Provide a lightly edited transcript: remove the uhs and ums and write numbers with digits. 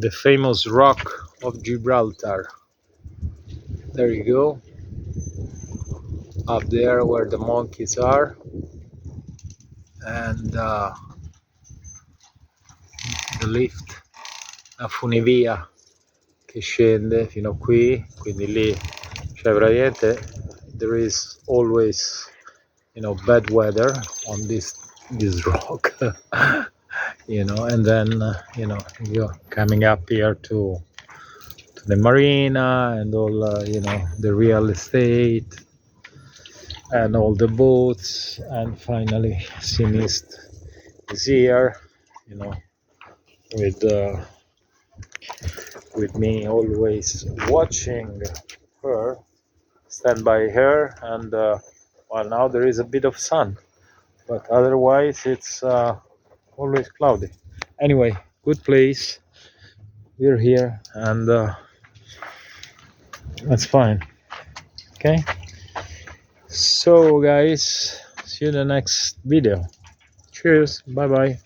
the famous rock of Gibraltar. There you go, up there where the monkeys are, and the lift, la funivia che scende fino qui, quindi lì, cioè praticamente there is always, bad weather on this rock. And then you're coming up here to the marina and all, the real estate and all the boats, and finally Sinist is here, with me, always watching her, stand by her, and well, now there is a bit of sun, but otherwise it's always cloudy. Anyway, good place. We're here, and that's fine. Okay, so guys, see you in the next video. Cheers, bye bye.